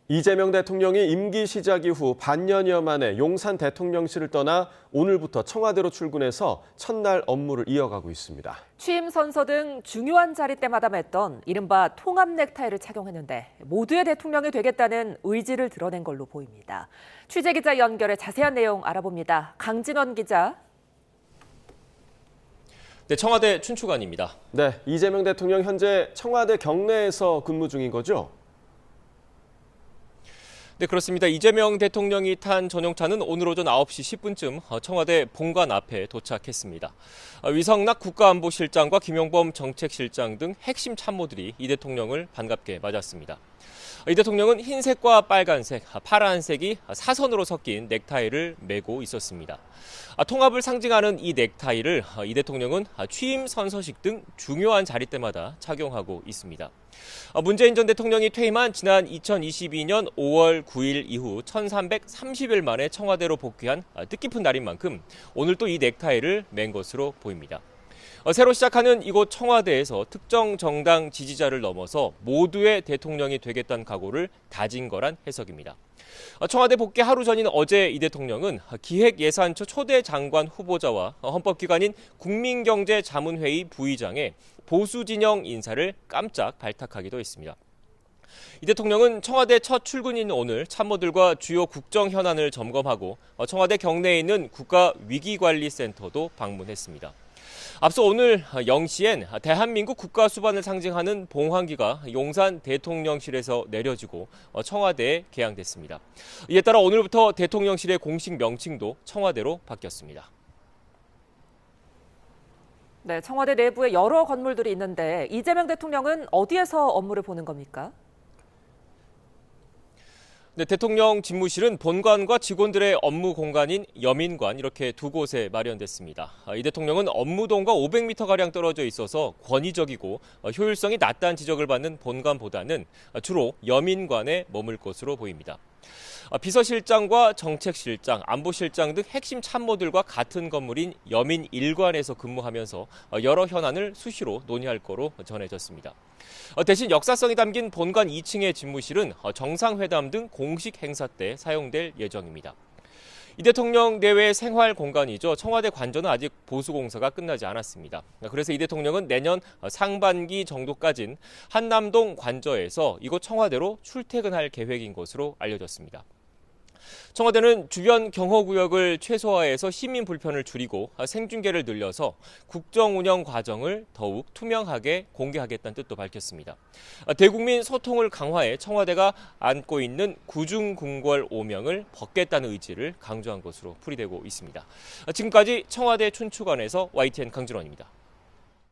이재명 대통령이 임기 시작 이후 반년여 만에 용산 대통령실을 떠나 오늘부터 청와대로 출근해서 첫날 업무를 이어가고 있습니다. 취임 선서 등 중요한 자리 때마다 맸던 이른바 통합 넥타이를 착용했는데 모두의 대통령이 되겠다는 의지를 드러낸 걸로 보입니다. 취재기자 연결해 자세한 내용 알아봅니다. 강진원 기자. 네, 청와대 춘추관입니다. 네, 이재명 대통령 현재 청와대 경내에서 근무 중인 거죠? 네, 그렇습니다. 이재명 대통령이 탄 전용차는 오늘 오전 9시 10분쯤 청와대 본관 앞에 도착했습니다. 위성락 국가안보실장과 김용범 정책실장 등 핵심 참모들이 이 대통령을 반갑게 맞았습니다. 이 대통령은 흰색과 빨간색, 파란색이 사선으로 섞인 넥타이를 메고 있었습니다. 통합을 상징하는 이 넥타이를 이 대통령은 취임 선서식 등 중요한 자리 때마다 착용하고 있습니다. 문재인 전 대통령이 퇴임한 지난 2022년 5월 9일 이후 1330일 만에 청와대로 복귀한 뜻깊은 날인 만큼 오늘 또 이 넥타이를 맨 것으로 보입니다. 새로 시작하는 이곳 청와대에서 특정 정당 지지자를 넘어서 모두의 대통령이 되겠다는 각오를 다진 거란 해석입니다. 청와대 복귀 하루 전인 어제 이 대통령은 기획예산처 초대 장관 후보자와 헌법기관인 국민경제자문회의 부의장에 보수 진영 인사를 깜짝 발탁하기도 했습니다. 이 대통령은 청와대 첫 출근인 오늘 참모들과 주요 국정 현안을 점검하고 청와대 경내에 있는 국가위기관리센터도 방문했습니다. 앞서 오늘 0시엔 대한민국 국가수반을 상징하는 봉황기가 용산 대통령실에서 내려지고 청와대에 개항됐습니다. 이에 따라 오늘부터 대통령실의 공식 명칭도 청와대로 바뀌었습니다. 네, 청와대 내부에 여러 건물들이 있는데 이재명 대통령은 어디에서 업무를 보는 겁니까? 네, 대통령 집무실은 본관과 직원들의 업무 공간인 여민관 이렇게 두 곳에 마련됐습니다. 이 대통령은 업무동과 500m가량 떨어져 있어서 권위적이고 효율성이 낮다는 지적을 받는 본관보다는 주로 여민관에 머물 것으로 보입니다. 비서실장과 정책실장, 안보실장 등 핵심 참모들과 같은 건물인 여민 1관에서 근무하면서 여러 현안을 수시로 논의할 거로 전해졌습니다. 대신 역사성이 담긴 본관 2층의 집무실은 정상회담 등 공식 행사 때 사용될 예정입니다. 이 대통령 내외 생활 공간이죠. 청와대 관저는 아직 보수 공사가 끝나지 않았습니다. 그래서 이 대통령은 내년 상반기 정도까지는 한남동 관저에서 이곳 청와대로 출퇴근할 계획인 것으로 알려졌습니다. 청와대는 주변 경호구역을 최소화해서 시민 불편을 줄이고 생중계를 늘려서 국정 운영 과정을 더욱 투명하게 공개하겠다는 뜻도 밝혔습니다. 대국민 소통을 강화해 청와대가 안고 있는 구중궁궐 오명을 벗겠다는 의지를 강조한 것으로 풀이되고 있습니다. 지금까지 청와대 춘추관에서 YTN 강진원입니다.